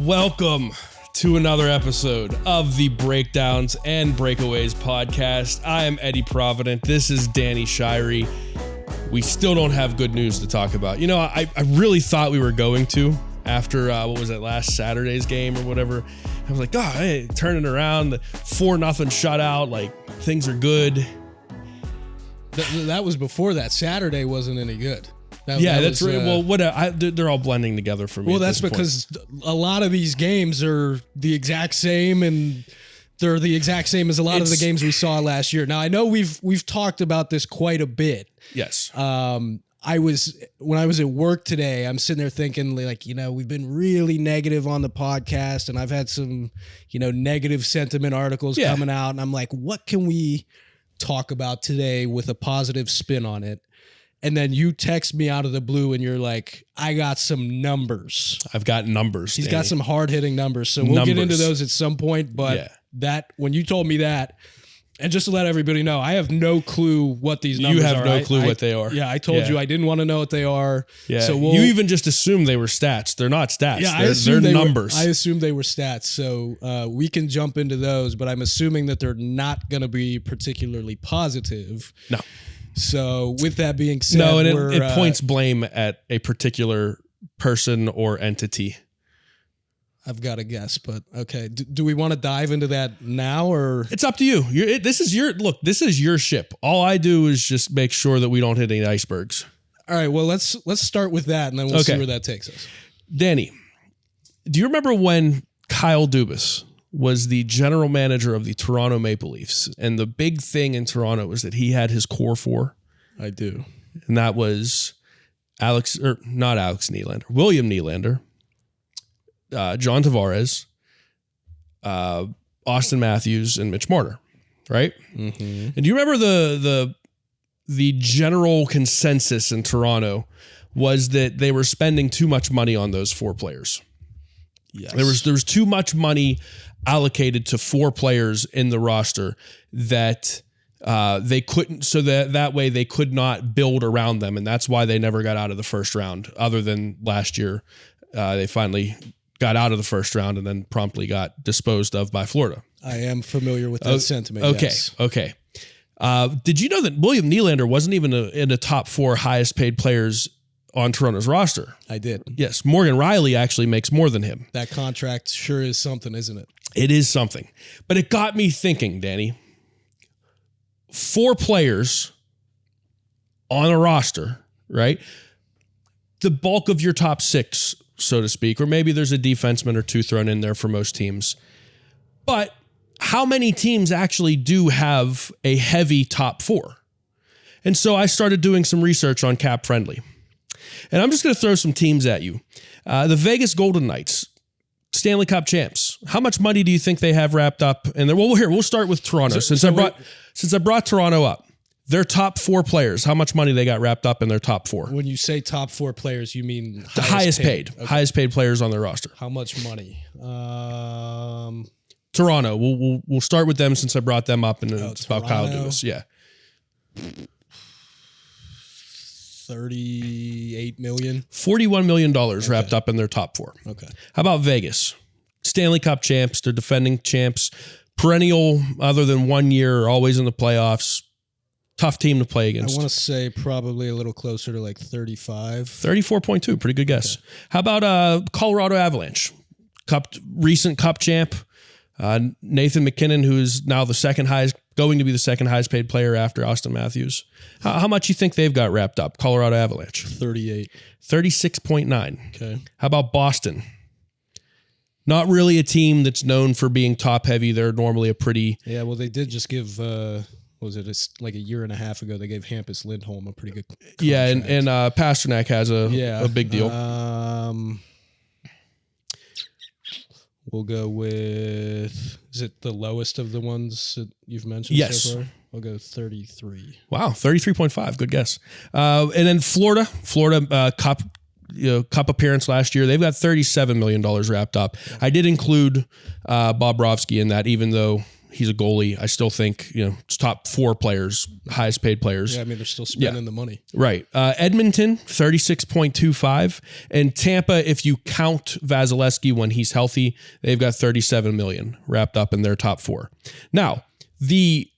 Welcome to another episode of the Breakdowns and Breakaways podcast. I am Eddie Provident. This is Danny Shirey. We still don't have good news to talk about. You know, I really thought we were going to after, last Saturday's game or whatever. I was like, hey, turning around, the 4-0 shutout, like, things are good. That was before that. Saturday wasn't any good. That's right. Well, they're all blending together for me. Well, that's because a lot of these games are the exact same, and they're the exact same as a lot of the games we saw last year. Now, I know we've talked about this quite a bit. Yes. When I was at work today, I'm sitting there thinking, like, we've been really negative on the podcast, and I've had some, negative sentiment articles coming out, and I'm like, what can we talk about today with a positive spin on it? And then you text me out of the blue and you're like, I got some numbers. I've got numbers. He's got some hard-hitting numbers. So we'll get into those at some point. But when you told me that, and just to let everybody know, I have no clue what these numbers are. You have no clue what they are. Yeah, I told you I didn't want to know what they are. Yeah. So you even just assumed they were stats. They're not stats. Yeah, they're numbers. I assumed they were stats. So we can jump into those, but I'm assuming that they're not going to be particularly positive. No. So with that being said, it points blame at a particular person or entity. I've got a guess, but okay. Do we want to dive into that now, or it's up to you? This is your ship. All I do is just make sure that we don't hit any icebergs. All right. Well, let's start with that, and then we'll see where that takes us. Danny, do you remember when Kyle Dubas was the general manager of the Toronto Maple Leafs? And the big thing in Toronto was that he had his core four. I do. And that was William Nylander, John Tavares, Austin Matthews, and Mitch Marner, right? Mm-hmm. And do you remember the general consensus in Toronto was that they were spending too much money on those four players? Yes. There was too much money allocated to four players in the roster that they couldn't, so that way they could not build around them, and that's why they never got out of the first round. Other than last year, they finally got out of the first round and then promptly got disposed of by Florida. I am familiar with that sentiment. Okay, yes. Okay. Did you know that William Nylander wasn't even in the top four highest paid players on Toronto's roster? I did. Yes. Morgan Riley actually makes more than him. That contract sure is something, isn't it? It is something. But it got me thinking, Danny. Four players on a roster, right? The bulk of your top six, so to speak, or maybe there's a defenseman or two thrown in there for most teams. But how many teams actually do have a heavy top four? And so I started doing some research on Cap Friendly. And I'm just going to throw some teams at you. The Vegas Golden Knights, Stanley Cup champs. How much money do you think they have wrapped up? And we'll start with Toronto. Since I brought Toronto up, their top four players, how much money they got wrapped up in their top four? When you say top four players, you mean the highest paid. Okay. Highest paid players on their roster. How much money? Toronto. We'll start with them since I brought them up, and it's about Kyle Dubas. Yeah. 38 million. $41 million wrapped up in their top four. Okay. How about Vegas? Stanley Cup champs. They're defending champs. Perennial, other than 1 year, always in the playoffs. Tough team to play against. I want to say probably a little closer to like 35. 34.2. Pretty good guess. Okay. How about Colorado Avalanche? Recent Cup champ. Nathan McKinnon, who is now going to be the second highest paid player after Austin Matthews. How much you think they've got wrapped up? Colorado Avalanche. 38. 36.9. Okay. How about Boston? Not really a team that's known for being top heavy. They're normally a pretty... Yeah, well, they did just give... It's like a year and a half ago, they gave Hampus Lindholm a pretty good contract. Yeah, and Pasternak has a big deal. We'll go with, is it the lowest of the ones that you've mentioned so far? We'll go 33. Wow, 33.5. Good guess. And then Florida Cup appearance last year. They've got $37 million wrapped up. I did include Bobrovsky in that, even though He's a goalie. I still think, it's top 4 players, highest paid players. Yeah, I mean, they're still spending the money. Right. Edmonton, 36.25. And Tampa, if you count Vasilevsky when he's healthy, they've got 37 million wrapped up in their top 4. Now, the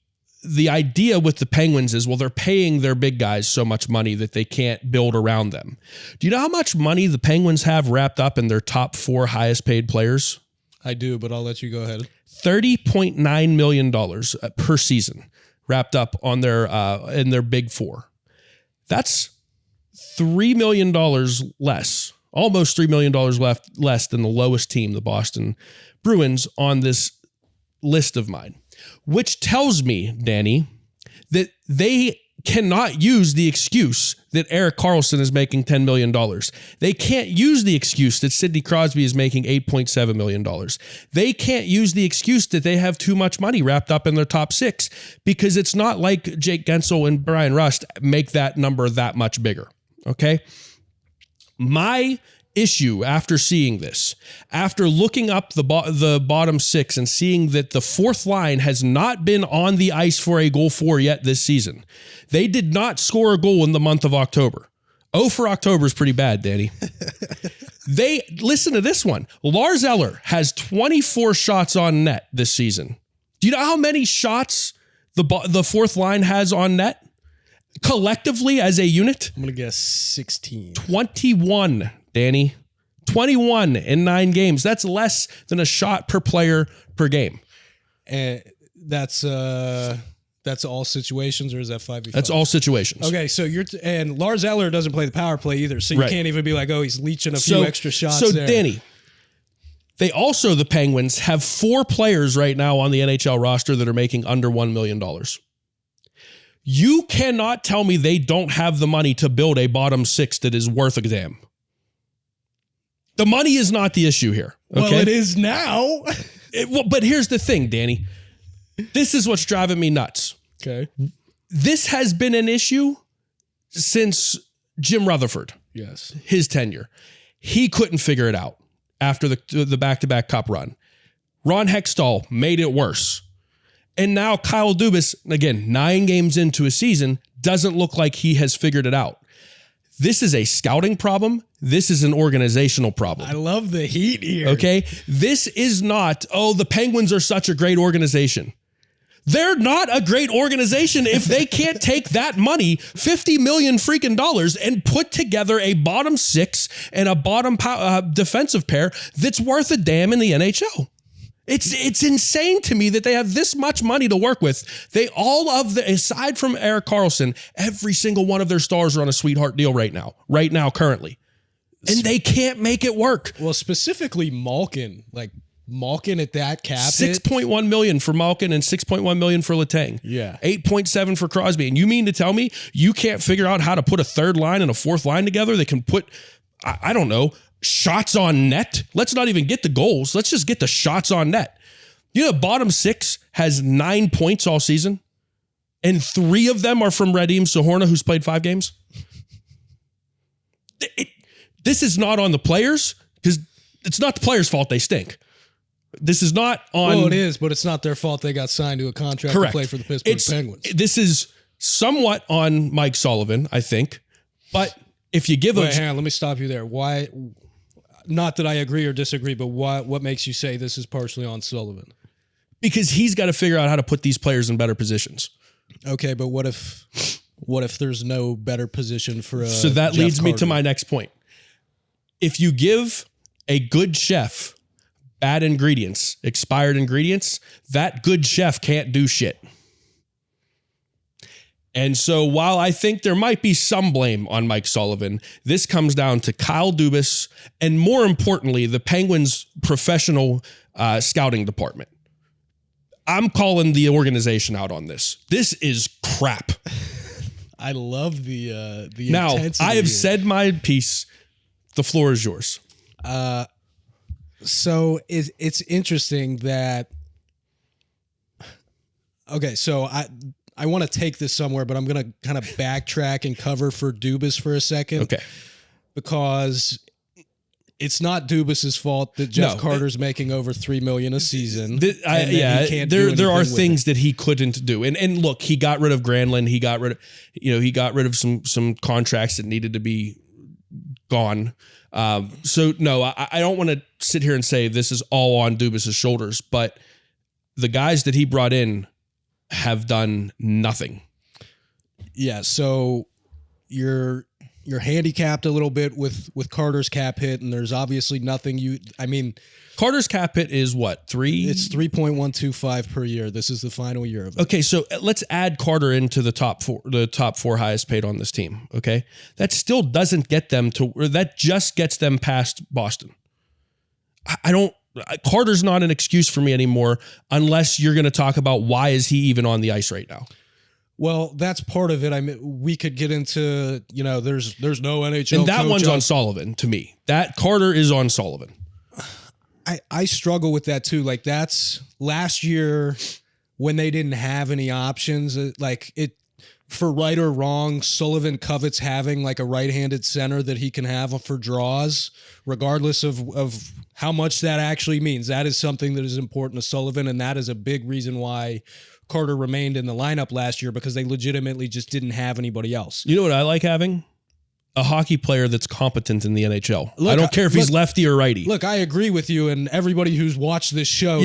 idea with the Penguins is, well, they're paying their big guys so much money that they can't build around them. Do you know how much money the Penguins have wrapped up in their top 4 highest paid players? I do, but I'll let you go ahead. $30.9 million per season wrapped up on their in their big 4. That's $3 million less, almost $3 million less than the lowest team, the Boston Bruins, on this list of mine. Which tells me, Danny, that they cannot use the excuse that Erik Karlsson is making $10 million. They can't use the excuse that Sidney Crosby is making $8.7 million. They can't use the excuse that they have too much money wrapped up in their top 6, because it's not like Jake Gensel and Brian Rust make that number that much bigger. Okay? My issue after seeing this, after looking up the bottom 6 and seeing that the 4th line has not been on the ice for a goal for yet this season. They did not score a goal in the month of October. For October is pretty bad, Danny. Listen to this one. Lars Eller has 24 shots on net this season. Do you know how many shots the 4th line has on net collectively as a unit? I'm going to guess 16. 21. Danny, 21 in 9 games. That's less than a shot per player per game. And that's all situations, or is that 5v5? That's all situations. Okay, so and Lars Eller doesn't play the power play either, so you can't even be like, oh, he's leeching a few extra shots there. So, Danny, the Penguins have 4 players right now on the NHL roster that are making under $1 million. You cannot tell me they don't have the money to build a bottom 6 that is worth a damn. The money is not the issue here. Okay? Well, it is now. But here's the thing, Danny. This is what's driving me nuts. Okay. This has been an issue since Jim Rutherford. Yes. His tenure. He couldn't figure it out after the back-to-back cup run. Ron Hextall made it worse. And now Kyle Dubas, again, 9 games into a season, doesn't look like he has figured it out. This is a scouting problem. This is an organizational problem. I love the heat here. Okay? This is not, the Penguins are such a great organization. They're not a great organization if they can't take that money, $50 million freaking dollars, and put together a bottom 6 and a bottom defensive pair that's worth a damn in the NHL. It's insane to me that they have this much money to work with. Aside from Erik Karlsson, every single one of their stars are on a sweetheart deal right now, currently. And they can't make it work. Well, specifically Malkin at that cap. $6.1 million for Malkin and $6.1 million for Letang. Yeah. 8.7 for Crosby. And you mean to tell me you can't figure out how to put a 3rd line and a 4th line together that can put, I don't know, shots on net? Let's not even get the goals. Let's just get the shots on net. You know, bottom 6 has 9 points all season, and 3 of them are from Radim Sahorna, who's played 5 games. This is not on the players, because it's not the players' fault they stink. This is not on... Well, it is, but it's not their fault they got signed to a contract to play for the Pittsburgh Penguins. This is somewhat on Mike Sullivan, I think, but if you give him... Hang on, let me stop you there. Why... Not that I agree or disagree, but what makes you say this is partially on Sullivan? Because he's got to figure out how to put these players in better positions. Okay, but what if there's no better position for So that Jeff leads me to Carter? my next point. If you give a good chef bad ingredients, expired ingredients, that good chef can't do shit. And so while I think there might be some blame on Mike Sullivan, this comes down to Kyle Dubas and, more importantly, the Penguins' professional scouting department. I'm calling the organization out on this. This is crap. I love the now, intensity I have here. said my piece. The floor is yours. So it's interesting that... Okay, so I want to take this somewhere, but I'm going to kind of backtrack and cover for Dubas for a second. Okay. Because it's not Dubas's fault that Jeff Carter's making over $3 million a season. There are things that he couldn't do. And look, he got rid of Granlund. He got rid of some contracts that needed to be gone. So no, I don't want to sit here and say this is all on Dubas's shoulders, but the guys that he brought in have done nothing. Yeah. So you're handicapped a little bit with Carter's cap hit, and there's obviously nothing Carter's cap hit is what, 3? It's 3.125 per year. This is the final year of it. Okay, so let's add Carter into the top four highest paid on this team. Okay, that still doesn't get them to, or that just gets them past Boston. Carter's not an excuse for me anymore, unless you're going to talk about why is he even on the ice right now. Well, that's part of it. I mean, we could get into, there's no NHL. And that one's on Sullivan to me. That Carter is on Sullivan. I struggle with that too. Like, that's last year when they didn't have any options. For right or wrong, Sullivan covets having like a right-handed center that he can have for draws, regardless of how much that actually means. That is something that is important to Sullivan, and that is a big reason why Carter remained in the lineup last year, because they legitimately just didn't have anybody else. You know what I like having? A hockey player that's competent in the NHL. I don't care if he's lefty or righty. Look, I agree with you, and everybody who's watched this show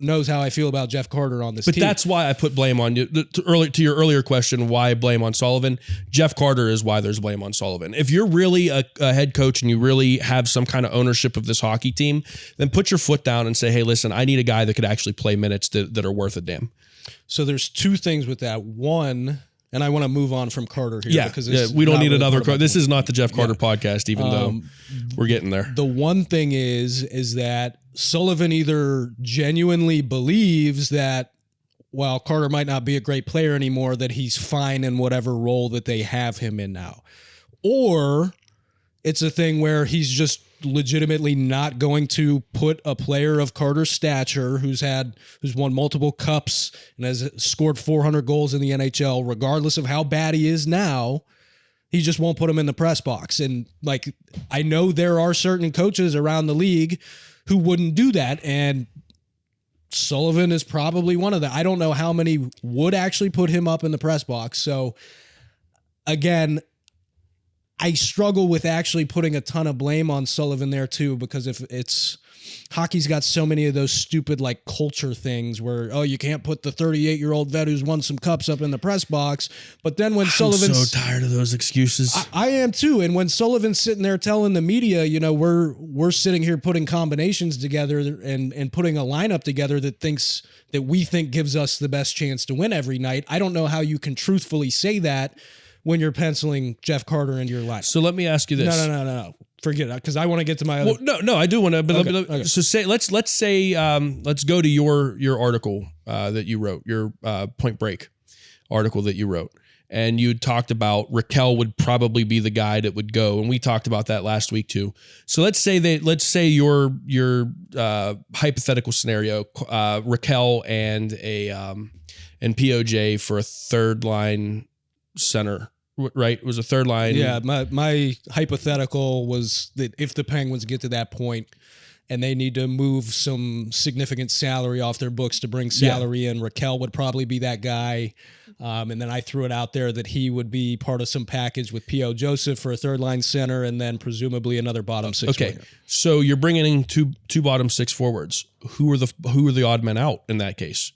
knows how I feel about Jeff Carter on this team. But that's why I put blame on you. To your earlier question, why blame on Sullivan? Jeff Carter is why there's blame on Sullivan. If you're really a head coach and you really have some kind of ownership of this hockey team, then put your foot down and say, hey, listen, I need a guy that could actually play minutes that are worth a damn. So there's two things with that. One, and I want to move on from Carter here. Because we don't need another Carter. This is not the Jeff Carter podcast, even though we're getting there. The one thing is that Sullivan either genuinely believes that while Carter might not be a great player anymore, that he's fine in whatever role that they have him in now. Or it's a thing where he's just legitimately not going to put a player of Carter's stature who's won multiple cups and has scored 400 goals in the NHL, regardless of how bad he is now, he just won't put him in the press box. And I know there are certain coaches around the league who wouldn't do that, and Sullivan is probably one of them. I don't know how many would actually put him up in the press box. So again, I struggle with actually putting a ton of blame on Sullivan there too, because if it's hockey's got so many of those stupid culture things where, you can't put the 38-year-old vet who's won some cups up in the press box. But then when Sullivan's so tired of those excuses. I am too. And when Sullivan's sitting there telling the media, we're sitting here putting combinations together and putting a lineup together that we think gives us the best chance to win every night. I don't know how you can truthfully say that when you're penciling Jeff Carter into your lineup. So let me ask you this. No. Forget it, because I want to get to my other. Well, no, I do want to. But Okay. So let's go to your article that you wrote, your Point Break article that you wrote, and you talked about Raquel would probably be the guy that would go, and we talked about that last week too. So let's say your hypothetical scenario, Raquel and POJ for a third line center. Right? It was a third line. Yeah, my hypothetical was that if the Penguins get to that point and they need to move some significant salary off their books to bring salary in, Raquel would probably be that guy. And then I threw it out there that he would be part of some package with P.O. Joseph for a third line center, and then presumably another bottom six. Okay, winger. So you're bringing in two bottom six forwards. Who are the odd men out in that case?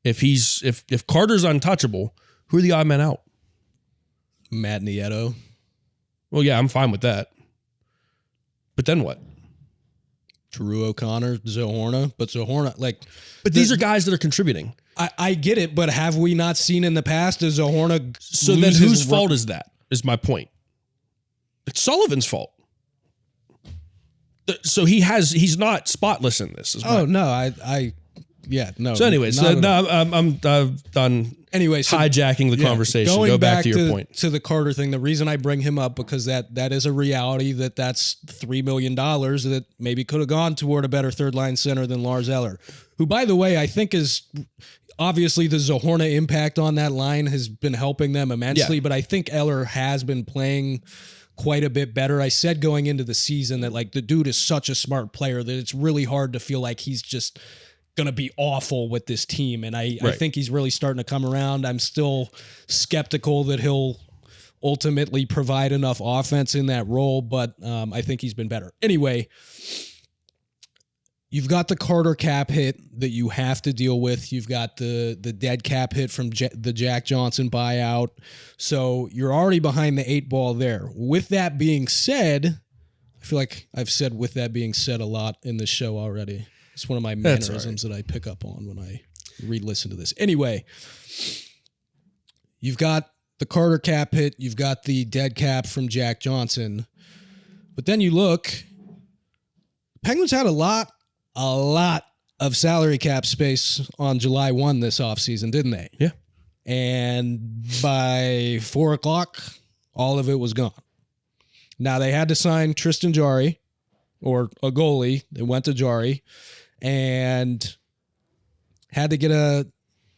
If Carter's untouchable, who are the odd men out? Matt Nieto. Well, yeah, I'm fine with that. But then what? Drew O'Connor, Zohorna. But Zohorna, But these are guys that are contributing. I get it, but have we not seen in the past a Zohorna? So then whose fault is that? Is my point. It's Sullivan's fault. So he's not spotless in this. No. So anyways, I'm done. Anyway, so hijacking the conversation. Go back to your point. To the Carter thing. The reason I bring him up, because that is a reality that's $3 million that maybe could have gone toward a better third line center than Lars Eller, who, by the way, I think is obviously the Zohorna impact on that line has been helping them immensely. Yeah. But I think Eller has been playing quite a bit better. I said going into the season that like the dude is such a smart player that it's really hard to feel like he's just going to be awful with this team. And I think he's really starting to come around. I'm still skeptical that he'll ultimately provide enough offense in that role, but I think he's been better. Anyway, you've got the Carter cap hit that you have to deal with. You've got the dead cap hit from the Jack Johnson buyout. So you're already behind the 8 ball there. With that being said, I feel like I've said with that being said a lot in this show already. It's one of my mannerisms that I pick up on when I re-listen to this. Anyway, you've got the Carter cap hit. You've got the dead cap from Jack Johnson. But then you look, Penguins had a lot of salary cap space on July 1 this offseason, didn't they? Yeah. And by 4 o'clock, all of it was gone. Now they had to sign Tristan Jarry, or a goalie. They went to Jarry and had to get a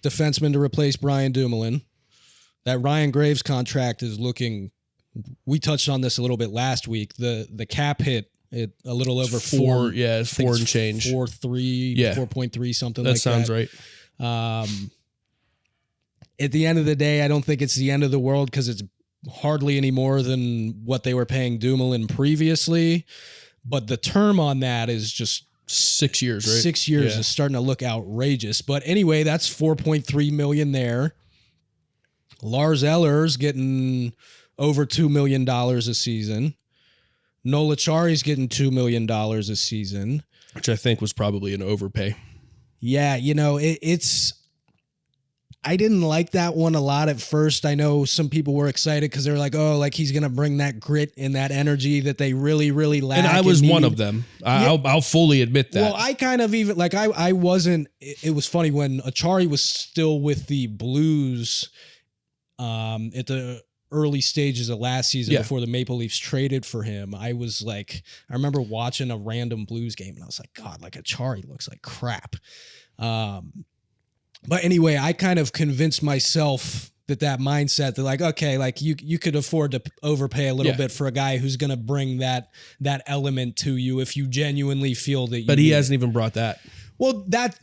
defenseman to replace Brian Dumoulin. That Ryan Graves contract is looking, we touched on this a little bit last week. The cap hit a little over 4. Yeah, it's 4 and change. 4.3, 4.3, something like that. That sounds right. At the end of the day, I don't think it's the end of the world because it's hardly any more than what they were paying Dumoulin previously. But the term on that is just 6 years, right? 6 years is starting to look outrageous. But anyway, that's $4.3 million there. Lars Eller's getting over $2 million a season. Nola Chari's getting $2 million a season. Which I think was probably an overpay. Yeah, it's... I didn't like that one a lot at first. I know some people were excited because they're like, oh, like he's going to bring that grit and that energy that they really, really lack. And I was one of them. I'll fully admit that. Well, I kind of even, like I wasn't, it was funny when Achari was still with the Blues at the early stages of last season before the Maple Leafs traded for him. I was like, I remember watching a random Blues game and I was like, God, like Achari looks like crap. But anyway, I kind of convinced myself that mindset that like, okay, like you could afford to overpay a little bit for a guy who's going to bring that element to you if you genuinely feel that. But he hasn't even brought that. Well, that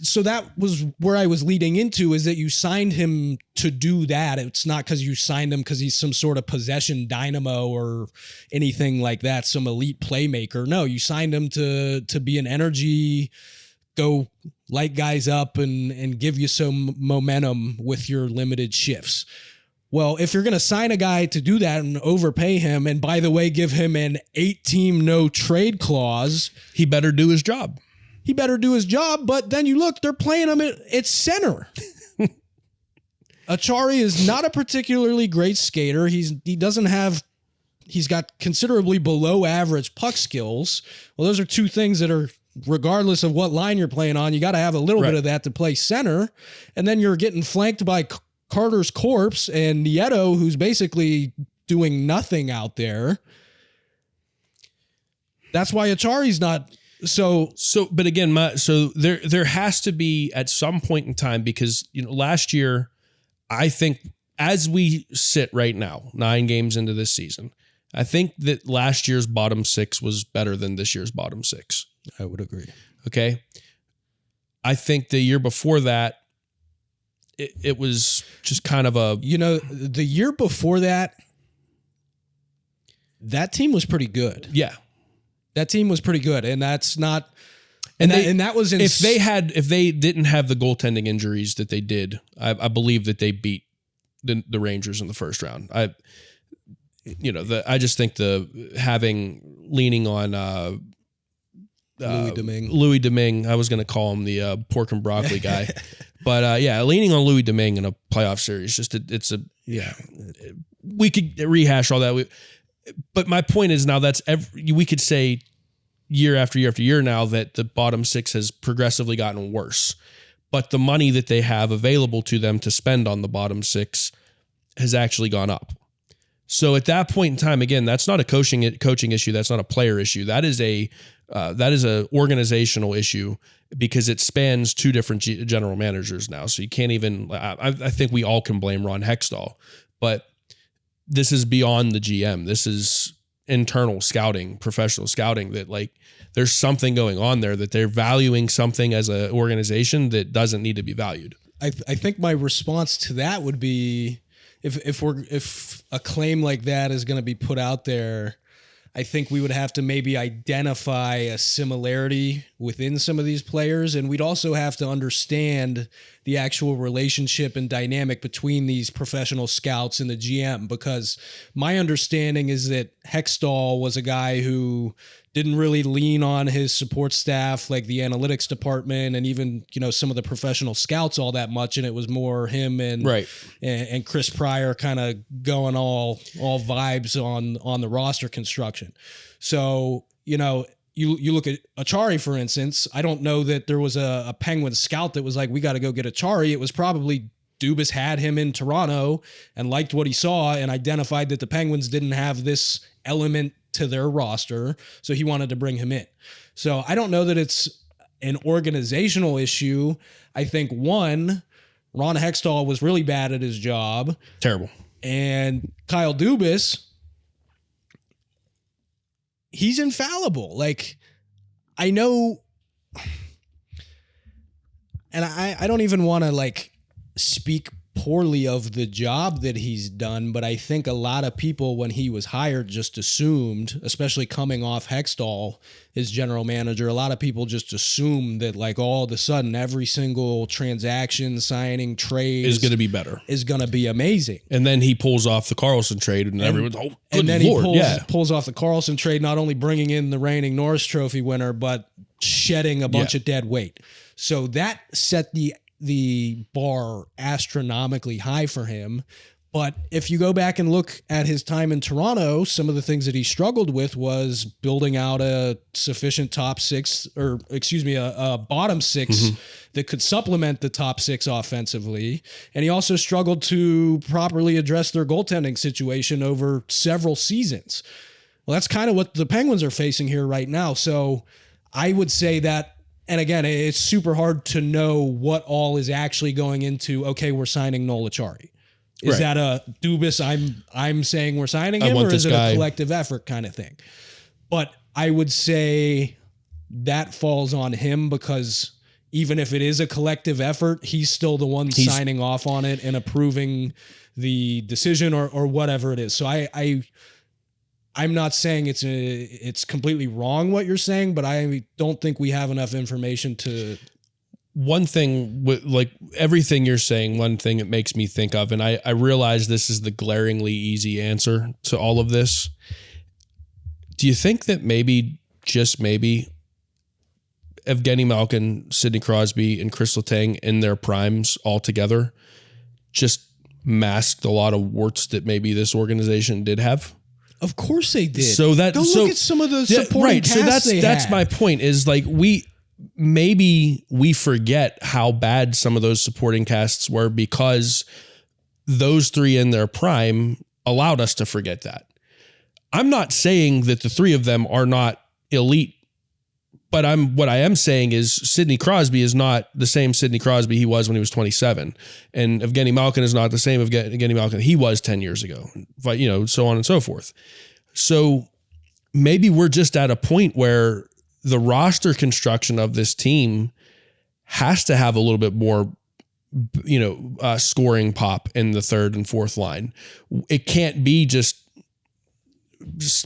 was where I was leading into, is that you signed him to do that. It's not because you signed him because he's some sort of possession dynamo or anything like that, some elite playmaker. No, you signed him to be an energy, go light guys up and give you some momentum with your limited shifts. Well, if you're going to sign a guy to do that and overpay him, and by the way, give him an 8-team no trade clause, he better do his job. But then you look, they're playing him at center. Achari is not a particularly great skater. He's got considerably below average puck skills. Well, those are two things that are, regardless of what line you're playing on, you got to have a little bit of that to play center. And then you're getting flanked by Carter's corpse and Nieto, who's basically doing nothing out there. That's why Achari's not but again, there has to be at some point in time, because last year, I think as we sit right now, 9 games into this season, I think that last year's bottom 6 was better than this year's bottom 6. I would agree. Okay. I think the year before that, it was just kind of the year before that team was pretty good. Yeah. That team was pretty good. And that's not, if they didn't have the goaltending injuries that they did, I believe that they beat the Rangers in the first round. I just think leaning on, Louis Domingue. I was going to call him the pork and broccoli guy, but leaning on Louis Domingue in a playoff series, we could rehash all that. But my point is now we could say year after year after year now that the bottom 6 has progressively gotten worse, but the money that they have available to them to spend on the bottom 6 has actually gone up. So at that point in time, again, that's not a coaching issue. That's not a player issue. That is a organizational issue, because it spans 2 different general managers now. So you can't even, I think we all can blame Ron Hextall, but this is beyond the GM. This is internal scouting, professional scouting, that like there's something going on there, that they're valuing something as an organization that doesn't need to be valued. I think my response to that would be, if a claim like that is going to be put out there, I think we would have to maybe identify a similarity within some of these players, and we'd also have to understand the actual relationship and dynamic between these professional scouts and the GM, because my understanding is that Hextall was a guy who didn't really lean on his support staff, like the analytics department and even, some of the professional scouts all that much. And it was more him and Chris Pryor kind of going all vibes on the roster construction. So, you look at Achari, for instance. I don't know that there was a Penguin scout that was like, we got to go get Achari. It was probably Dubas had him in Toronto and liked what he saw and identified that the Penguins didn't have this element to their roster, so he wanted to bring him in. So I don't know that it's an organizational issue. I think, one, Ron Hextall was really bad at his job. Terrible. And Kyle Dubas, he's infallible. Like, I know, and I don't even want to like speak poorly of the job that he's done, but I think a lot of people when he was hired just assumed, especially coming off Hextall as general manager, a lot of people just assumed that like all of a sudden every single transaction, signing, trade is going to be better, is going to be amazing. And then he pulls off the Karlsson trade and everyone's, oh, good and then Lord. He pulls off the Karlsson trade, not only bringing in the reigning Norris Trophy winner, but shedding a bunch of dead weight. So that set the bar astronomically high for him. But if you go back and look at his time in Toronto, some of the things that he struggled with was building out a sufficient top six, or excuse me, a bottom six that could supplement the top six offensively. And he also struggled to properly address their goaltending situation over several seasons. Well, that's kind of what the Penguins are facing here right now. So I would say that, and again, it's super hard to know what all is actually going into, okay, we're signing Noel Acciari. Is that a Dubas, I'm saying we're signing him, or is it a collective effort kind of thing? But I would say that falls on him, because even if it is a collective effort, he's still the one signing off on it and approving the decision or whatever it is. So I'm not saying it's completely wrong what you're saying, but I don't think we have enough information to. One thing with like everything you're saying, one thing it makes me think of, and I realize this is the glaringly easy answer to all of this. Do you think that maybe, just maybe, Evgeny Malkin, Sidney Crosby, and Chris Letang in their primes all together just masked a lot of warts that maybe this organization did have? Of course they did. So that look at some of the supporting cast So that's my point. Is like we forget how bad some of those supporting casts were, because those three in their prime allowed us to forget that. I'm not saying that the three of them are not elite, but what I am saying is Sidney Crosby is not the same Sidney Crosby he was when he was 27, and Evgeny Malkin is not the same Evgeny Malkin he was 10 years ago, but so on and so forth. So maybe we're just at a point where the roster construction of this team has to have a little bit more, scoring pop in the third and fourth line. It can't be just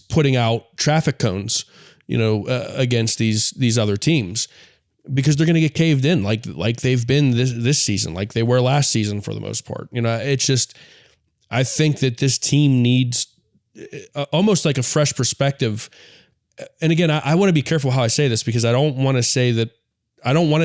putting out traffic cones, against these other teams, because they're going to get caved in like they've been this season, like they were last season for the most part. It's just, I think that this team needs almost like a fresh perspective. And again, I want to be careful how I say this, because I don't want it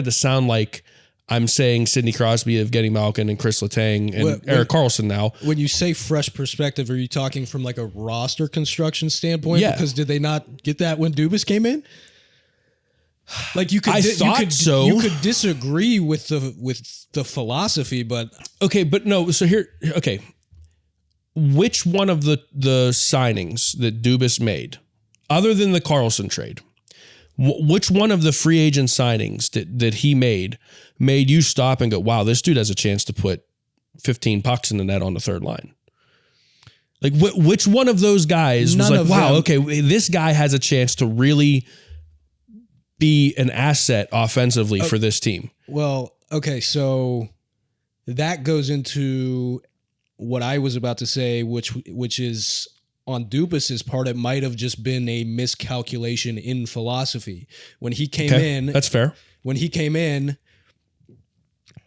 to sound like I'm saying Sidney Crosby, Evgeny Malkin, and Chris Letang and Erik Karlsson now. When you say fresh perspective, are you talking from like a roster construction standpoint? Yeah. Because did they not get that when Dubas came in? Like you could disagree with the philosophy, but okay, but no. So here, okay, which one of the signings that Dubas made, other than the Karlsson trade, which one of the free agent signings that he made you stop and go, wow, this dude has a chance to put 15 pucks in the net on the third line? Like which one of those guys was like, wow, okay, this guy has a chance to really be an asset offensively for this team. Well, okay, so that goes into what I was about to say, which is on Dubas's part, it might have just been a miscalculation in philosophy. When he came in, that's fair. When he came in,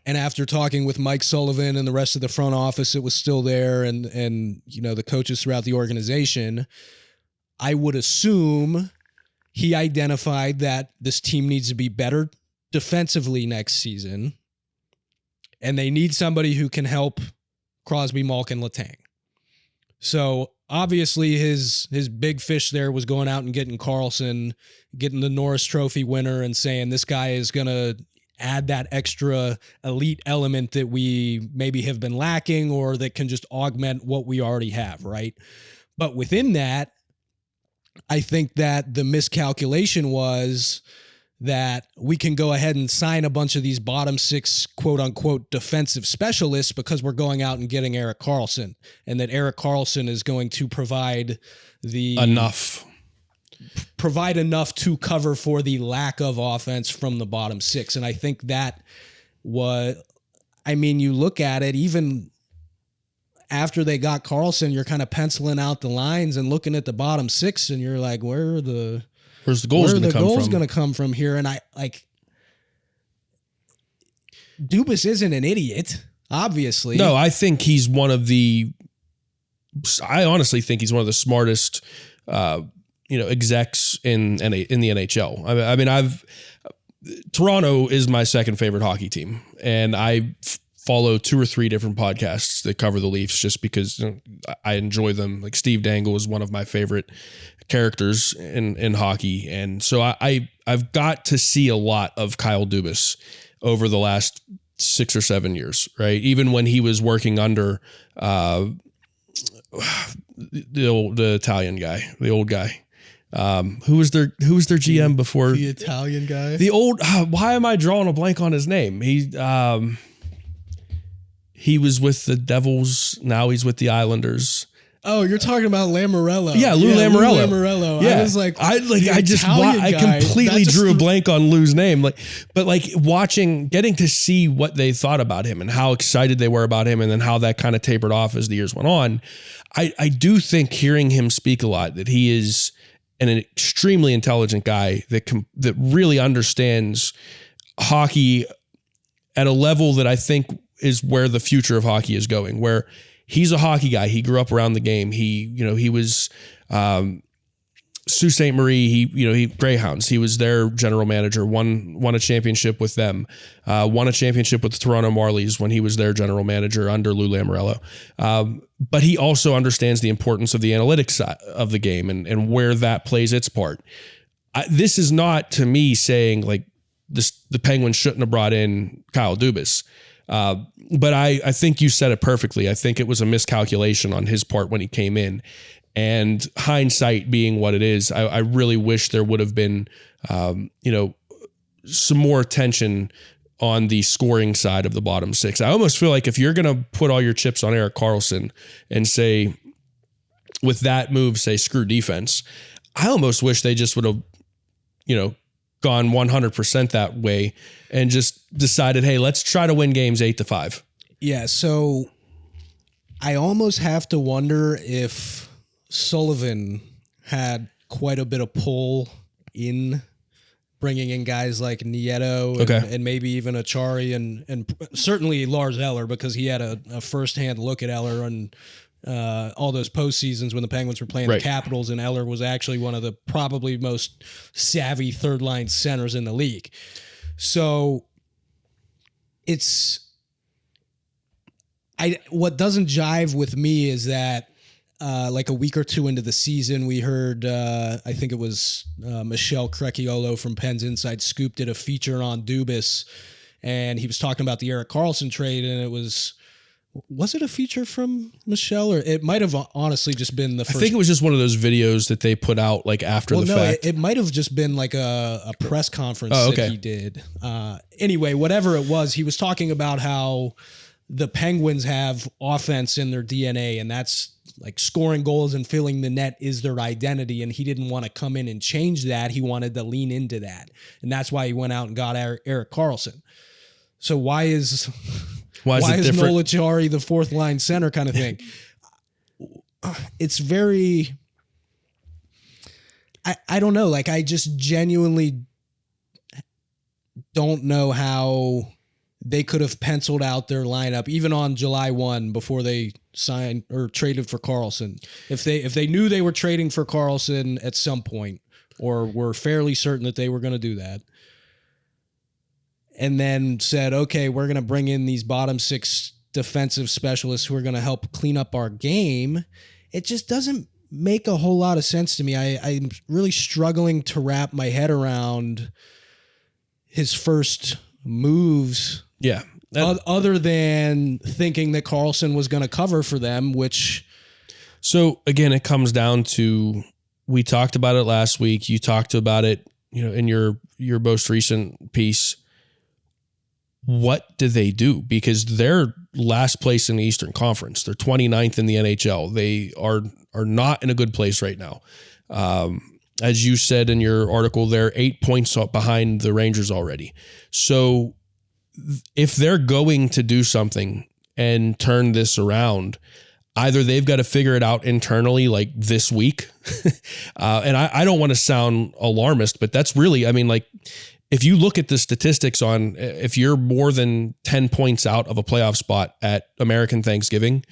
and after talking with Mike Sullivan and the rest of the front office, it was still there, and the coaches throughout the organization, I would assume he identified that this team needs to be better defensively next season, and they need somebody who can help Crosby, Malkin, Letang. So obviously his big fish there was going out and getting Karlsson, getting the Norris Trophy winner, and saying this guy is going to add that extra elite element that we maybe have been lacking, or that can just augment what we already have, right? But within that, I think that the miscalculation was that we can go ahead and sign a bunch of these bottom six, quote unquote, defensive specialists because we're going out and getting Erik Karlsson, and that Erik Karlsson is going to provide enough to cover for the lack of offense from the bottom six. And I think that you look at it, even after they got Karlsson, you're kind of penciling out the lines and looking at the bottom six, and you're like, where's the goals going to come from here? And Dubas isn't an idiot, obviously. No, I think he's I honestly think he's one of the smartest, execs in the NHL. Toronto is my second favorite hockey team, and I follow 2 or 3 different podcasts that cover the Leafs just because I enjoy them. Like Steve Dangle is one of my favorite characters in hockey. And so I've got to see a lot of Kyle Dubas over the last 6 or 7 years, right? Even when he was working under the Italian guy, the old guy. Who was their GM before? The Italian guy? The old, why am I drawing a blank on his name? He was with the Devils. Now he's with the Islanders. Oh, you're talking about Lamoriello. Yeah, Lou Lamoriello. Lou Lamoriello. Yeah. I was like, I completely drew a blank on Lou's name. But getting to see what they thought about him and how excited they were about him, and then how that kind of tapered off as the years went on. I do think hearing him speak a lot, that he is an extremely intelligent guy that really understands hockey at a level that I think is where the future of hockey is going, where he's a hockey guy. He grew up around the game. He was Sault Ste. Marie. He Greyhounds. He was their general manager, won a championship with them, won a championship with the Toronto Marlies when he was their general manager under Lou Lamoriello. But he also understands the importance of the analytics side of the game and where that plays its part. This is not, to me, saying like the Penguins shouldn't have brought in Kyle Dubas. But I think you said it perfectly. I think it was a miscalculation on his part when he came in, and hindsight being what it is, I really wish there would have been, some more attention on the scoring side of the bottom six. I almost feel like if you're going to put all your chips on Erik Karlsson and say, with that move, say screw defense, I almost wish they just would have, gone 100% that way and just decided, hey, let's try to win games 8-5. Yeah. So I almost have to wonder if Sullivan had quite a bit of pull in bringing in guys like Nieto and maybe even Achari and certainly Lars Eller, because he had a firsthand look at Eller and all those postseasons when the Penguins were playing the Capitals, and Eller was actually one of the probably most savvy third line centers in the league. So what doesn't jive with me is that like a week or two into the season, we heard, I think it was Michelle Crecchiolo from Penn's Inside Scoop did a feature on Dubas, and he was talking about the Erik Karlsson trade, and it was it a feature from Michelle, or it might have honestly just been the first? I think it was just one of those videos that they put out like after the fact. It might have just been like a press conference that he did. Anyway, whatever it was, he was talking about how the Penguins have offense in their DNA, and that's like scoring goals and filling the net is their identity. And he didn't want to come in and change that. He wanted to lean into that. And that's why he went out and got Erik Karlsson. So why is Nola Shirey the fourth line center kind of thing? It's very, I don't know. Like, I just genuinely don't know how they could have penciled out their lineup even on July 1 before they signed or traded for Karlsson. If they knew they were trading for Karlsson at some point, or were fairly certain that they were going to do that, and then said, okay, we're going to bring in these bottom six defensive specialists who are going to help clean up our game, it just doesn't make a whole lot of sense to me. I'm really struggling to wrap my head around his first moves. Yeah. Other than thinking that Karlsson was going to cover for them, which. So again, it comes down to, we talked about it last week. You talked about it, in your most recent piece. What do they do? Because they're last place in the Eastern Conference. They're 29th in the NHL. They are not in a good place right now. As you said in your article, they're 8 points behind the Rangers already. So if they're going to do something and turn this around, either they've got to figure it out internally, like this week. And I don't want to sound alarmist, but that's really, if you look at the statistics on, if you're more than 10 points out of a playoff spot at American Thanksgiving,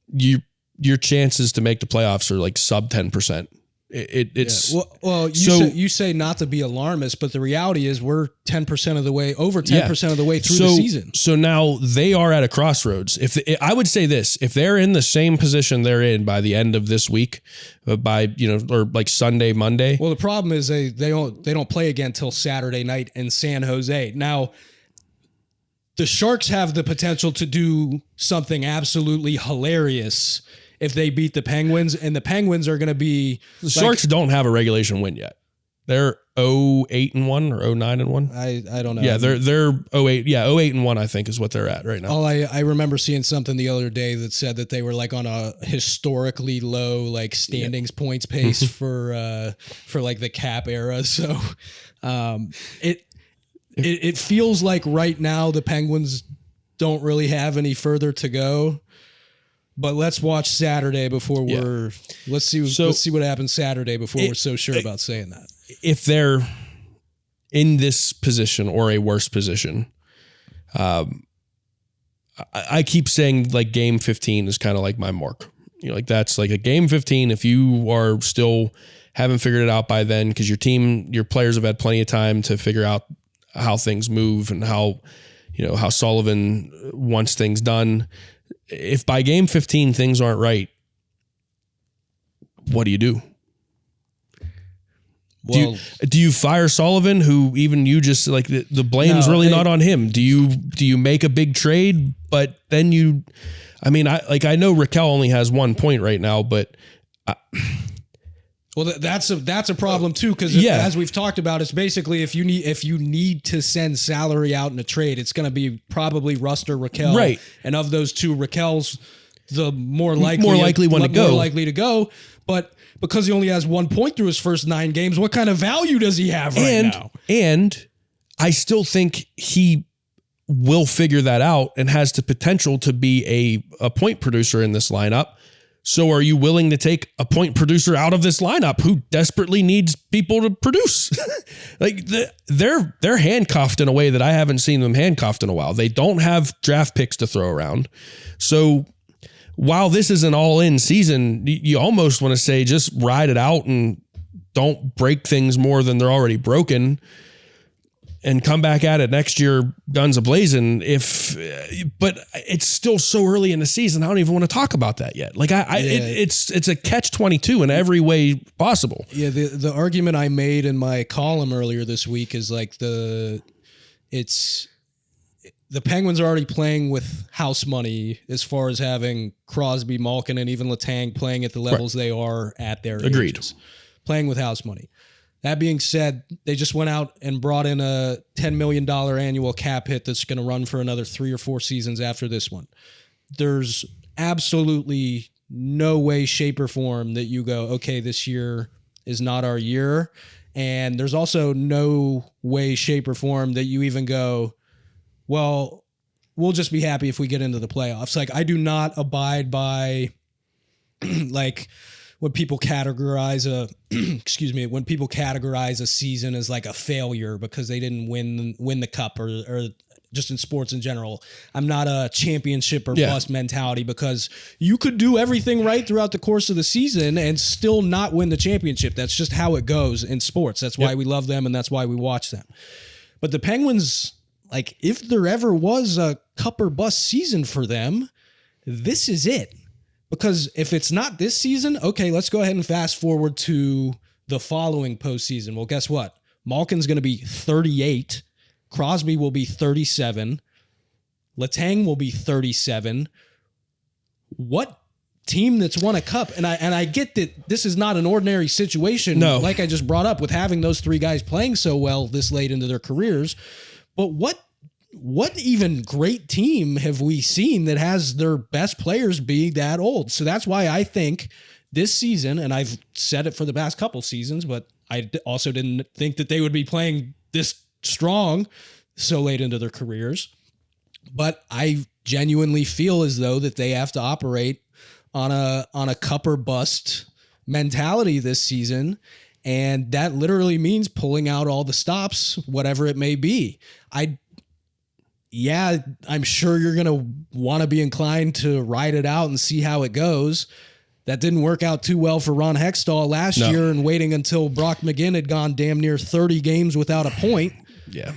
your chances to make the playoffs are like sub 10%. It's well, you say not to be alarmist, but the reality is we're 10% of the way, over 10% of the way through the season. So now they are at a crossroads. I would say this, if they're in the same position they're in by the end of this week, by or like Sunday, Monday. Well, the problem is they don't play again till Saturday night in San Jose. Now, the Sharks have the potential to do something absolutely hilarious if they beat the Penguins, and the Penguins are going to be... The Sharks don't have a regulation win yet. They're 0-8-1 or 0-9-1. I don't know. Yeah, they're 0-8. Yeah, 0-8-1 I think is what they're at right now. I remember seeing something the other day that said that they were like on a historically low like standings points pace for like the cap era. So it feels like right now the Penguins don't really have any further to go. But let's watch Saturday before let's see what happens Saturday before we're so sure about saying that. If they're in this position or a worse position, I keep saying like game 15 is kind of like my mark. Like that's like a game 15. If you are still haven't figured it out by then, because your players have had plenty of time to figure out how things move and how Sullivan wants things done. If by game 15 things aren't right, what do you do? Well, do you fire Sullivan, who even you just like the blame's not on him? Do you make a big trade, but then I know Raquel only has 1 point right now, but well, that's a problem too, because as we've talked about, it's basically if you need to send salary out in a trade, it's going to be probably Rust or Raquel, right? And of those two, Raquel's the more likely to go. But because he only has 1 point through his first 9 games, what kind of value does he have right now? And I still think he will figure that out and has the potential to be a point producer in this lineup. So are you willing to take a point producer out of this lineup who desperately needs people to produce? Like they're handcuffed in a way that I haven't seen them handcuffed in a while. They don't have draft picks to throw around. So while this is an all-in season, you almost want to say just ride it out and don't break things more than they're already broken, and come back at it next year guns a-blazing. But it's still so early in the season, I don't even want to talk about that yet. Like it's a catch-22 in every way possible. Yeah, the argument I made in my column earlier this week is like the Penguins are already playing with house money as far as having Crosby, Malkin, and even Letang playing at the levels they are at their Agreed. Ages. Playing with house money. That being said, they just went out and brought in a $10 million annual cap hit that's going to run for another 3 or 4 seasons after this one. There's absolutely no way, shape, or form that you go, okay, this year is not our year. And there's also no way, shape, or form that you even go, well, we'll just be happy if we get into the playoffs. Like, I do not abide by like when people categorize when people categorize a season as like a failure because they didn't win the cup or just in sports in general. I'm not a championship or bust mentality, because you could do everything right throughout the course of the season and still not win the championship. That's just how it goes in sports. That's why we love them and that's why we watch them. But the Penguins, like, if there ever was a cup or bust season for them, this is it. Because if it's not this season, okay, let's go ahead and fast forward to the following postseason. Well, guess what? Malkin's going to be 38. Crosby will be 37. Letang will be 37. What team that's won a cup? And I get that this is not an ordinary situation, like I just brought up, with having those 3 guys playing so well this late into their careers. But what even great team have we seen that has their best players be that old? So that's why I think this season, and I've said it for the past couple seasons, but I also didn't think that they would be playing this strong so late into their careers. But I genuinely feel as though that they have to operate on a cup or bust mentality this season. And that literally means pulling out all the stops, whatever it may be. I'm sure you're going to want to be inclined to ride it out and see how it goes. That didn't work out too well for Ron Hextall last year, and waiting until Brock McGinn had gone damn near 30 games without a point. Yeah.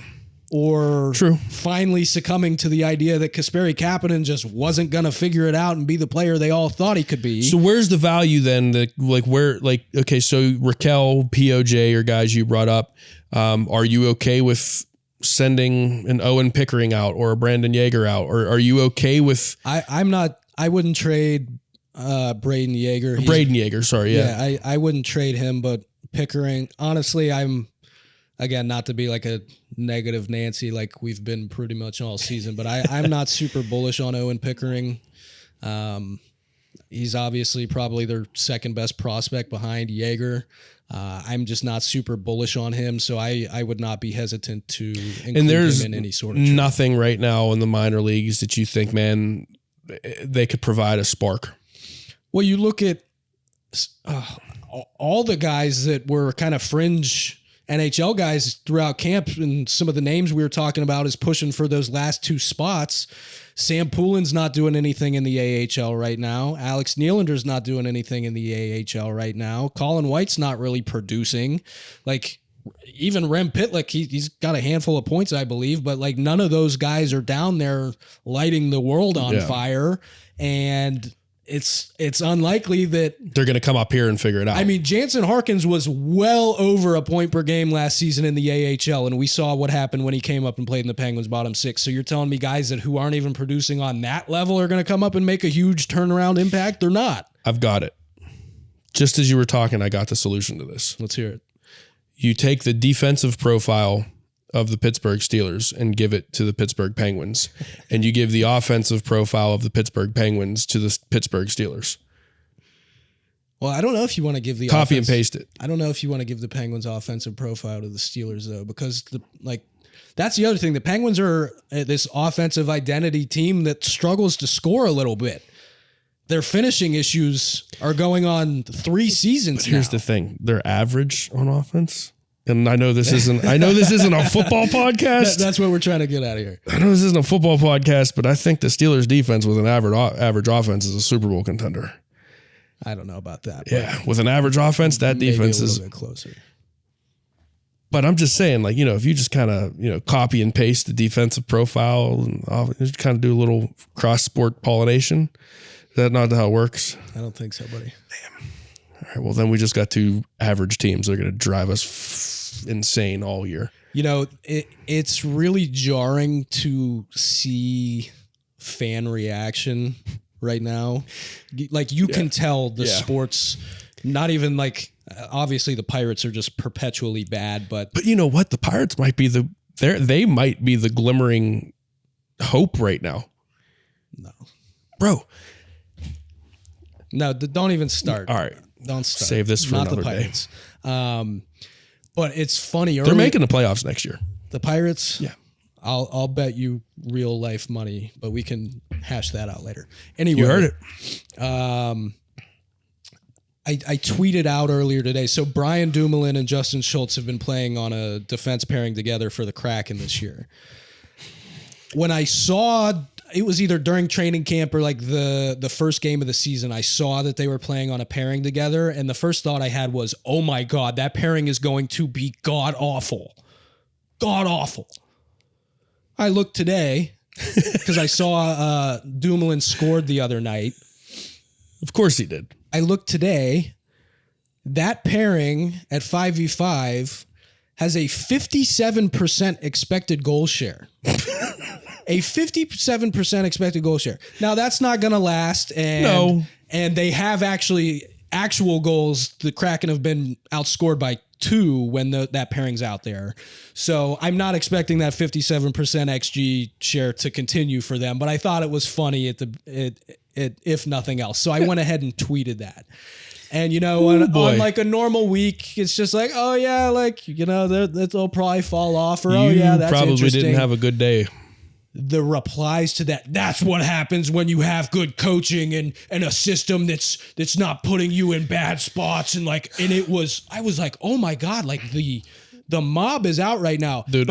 Or finally succumbing to the idea that Kasperi Kapanen just wasn't going to figure it out and be the player they all thought he could be. So where's the value then? Okay, so Raquel, POJ, or guys you brought up, are you okay with sending an Owen Pickering out or a Brandon Yeager out? Or are you okay with... I wouldn't trade Braden Yeager. Braden Yeager, sorry, yeah. Yeah, I wouldn't trade him, but Pickering, honestly, I'm, again, not to be like a negative Nancy like we've been pretty much all season, but I'm not super bullish on Owen Pickering. He's obviously probably their second best prospect behind Yeager. I'm just not super bullish on him, so I would not be hesitant to include him in any sort of trade. Nothing right now in the minor leagues that you think, man, they could provide a spark. Well, you look at all the guys that were kind of fringe NHL guys throughout camp, and some of the names we were talking about is pushing for those last 2 spots. Sam Poulin's not doing anything in the AHL right now. Alex Nylander's not doing anything in the AHL right now. Colin White's not really producing. Like, even Rem Pitlick, he's got a handful of points, I believe, but like none of those guys are down there lighting the world on fire. And it's unlikely that they're going to come up here and figure it out. I mean, Jansen Harkins was well over a point per game last season in the AHL, and we saw what happened when he came up and played in the Penguins bottom 6. So you're telling me guys who aren't even producing on that level are going to come up and make a huge turnaround impact? They're not. I've got it. Just as you were talking, I got the solution to this. Let's hear it. You take the defensive profile of the Pittsburgh Steelers and give it to the Pittsburgh Penguins, and you give the offensive profile of the Pittsburgh Penguins to the Pittsburgh Steelers. Well, I don't know if you want to give the copy and paste it. I don't know if you want to give the Penguins offensive profile to the Steelers though, because that's the other thing. The Penguins are this offensive identity team that struggles to score a little bit. Their finishing issues are going on 3 seasons now. Here's the thing. They're average on offense. And I know this isn't a football podcast. That's what we're trying to get out of here. I know this isn't a football podcast, but I think the Steelers defense with an average offense is a Super Bowl contender. I don't know about that. Yeah, with an average offense, that defense is a little bit closer. But I'm just saying, like, if you just kind of, copy and paste the defensive profile and just kind of do a little cross-sport pollination, is that not how it works? I don't think so, buddy. Damn. All right, well, then we just got 2 average teams that are going to drive us insane all year. It's really jarring to see fan reaction right now. Like, you can tell the sports, not even like Obviously, the Pirates are just perpetually bad, but you know what? The Pirates might be they might be the glimmering hope right now. No, bro. No, don't even start. All right, don't start. Save this for another the Pirates. Day. But it's funny. They're making the playoffs next year. The Pirates. Yeah. I'll bet you real life money, but we can hash that out later. Anyway, you heard it. I tweeted out earlier today. So Brian Dumoulin and Justin Schultz have been playing on a defense pairing together for the Kraken this year. When I saw, it was either during training camp or like the first game of the season, I saw that they were playing on a pairing together. And the first thought I had was, oh my God, that pairing is going to be god awful. God awful. I looked today because I saw Dumoulin scored the other night. Of course he did. I looked today. That pairing at 5v5 has a 57% expected goal share. A 57% expected goal share. Now that's not going to last. And they have actual goals. The Kraken have been outscored by 2 when that pairing's out there. So I'm not expecting that 57% XG share to continue for them, but I thought it was funny if nothing else. So I went ahead and tweeted that. And, on like a normal week, it's just like, oh, yeah, like, they'll probably fall off. Or, oh, yeah, that's probably interesting. Didn't have a good day. The replies to that's what happens when you have good coaching and a system that's not putting you in bad spots. And I was like, oh my God, like the mob is out right now. Dude,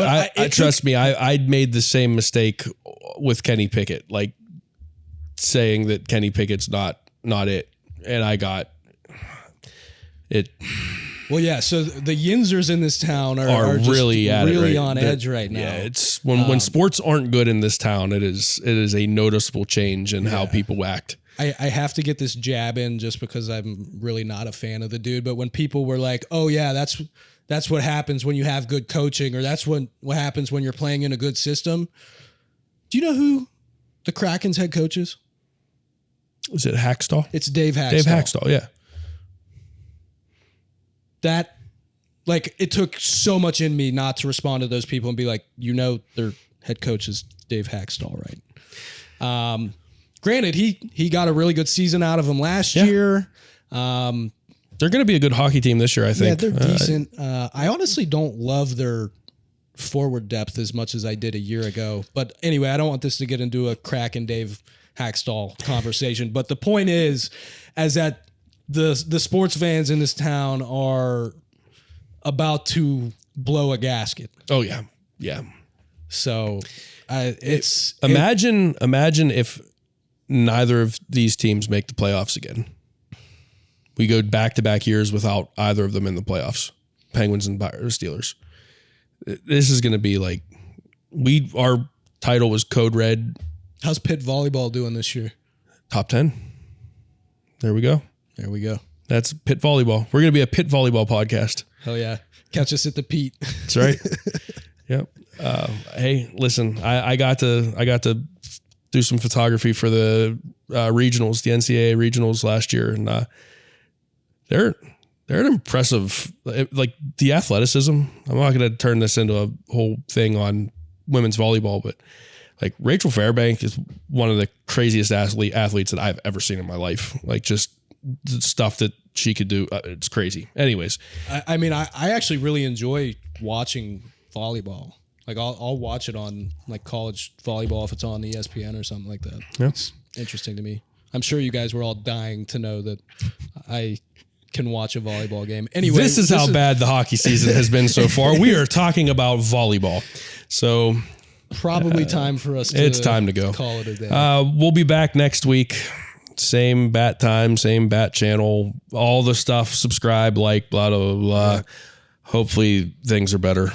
trust me, I'd made the same mistake with Kenny Pickett, like saying that Kenny Pickett's not it. And I got it. Well, yeah. So the Yinzers in this town are really on edge right now. Yeah, it's when sports aren't good in this town, it is a noticeable change in how people act. I have to get this jab in just because I'm really not a fan of the dude. But when people were like, "Oh yeah, that's what happens when you have good coaching," or "That's what happens when you're playing in a good system," do you know who the Kraken's head coach is? Is it Hackstall? It's Dave Hackstall. Dave Hackstall, yeah. That, like, it took so much in me not to respond to those people and be like, their head coach is Dave Hackstall, right? Granted, he got a really good season out of him last year. They're going to be a good hockey team this year, I think. Yeah, they're decent. I honestly don't love their forward depth as much as I did a year ago. But anyway, I don't want this to get into a Kraken Dave Hackstall conversation. But the point is that the sports fans in this town are about to blow a gasket. Oh yeah. Yeah. So imagine if neither of these teams make the playoffs again. We go back-to-back years without either of them in the playoffs. Penguins and Steelers. This is going to be like our title was Code Red. How's Pitt volleyball doing this year? Top 10. There we go. There we go. That's Pitt volleyball. We're going to be a Pitt volleyball podcast. Hell yeah. Catch us at the Pete. That's right. Yep. Hey, listen, I got to do some photography for the regionals, the NCAA regionals last year. And they're an impressive, like the athleticism. I'm not going to turn this into a whole thing on women's volleyball, but like Rachel Fairbank is one of the craziest athletes that I've ever seen in my life. Like just the stuff that she could do. It's crazy. Anyways. I mean, I actually really enjoy watching volleyball. Like I'll watch it on like college volleyball if it's on the ESPN or something like that. Yeah. It's interesting to me. I'm sure you guys were all dying to know that I can watch a volleyball game. Anyway, this is how bad the hockey season has been so far. We are talking about volleyball. So probably time for us it's time to go. Call it a day. We'll be back next week. Same bat time, same bat channel, all the stuff. Subscribe, like, blah, blah, blah. Yeah. Hopefully things are better.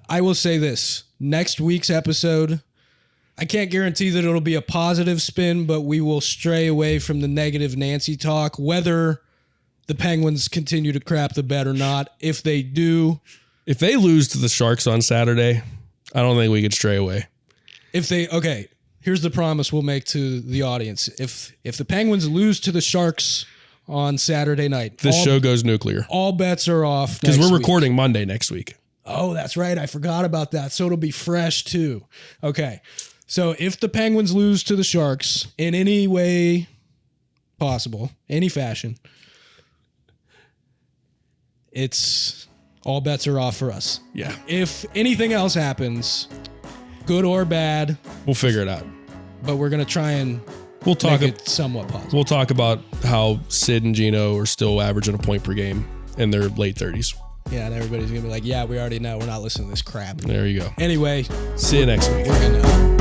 I will say this. Next week's episode, I can't guarantee that it'll be a positive spin, but we will stray away from the negative Nancy talk, whether the Penguins continue to crap the bed or not. If they do. If they lose to the Sharks on Saturday, I don't think we could stray away. Here's the promise we'll make to the audience. If the Penguins lose to the Sharks on Saturday night. This show goes nuclear. All bets are off. Because we're recording Monday next week. Oh, that's right. I forgot about that. So it'll be fresh too. Okay. So if the Penguins lose to the Sharks in any way possible, any fashion, it's all bets are off for us. Yeah. If anything else happens, good or bad, we'll figure it out. But we're going to try and make it somewhat positive. We'll talk about how Sid and Gino are still averaging a point per game in their late 30s. Yeah, and everybody's going to be like, yeah, we already know. We're not listening to this crap. There you go. Anyway. See you next week. We're going to...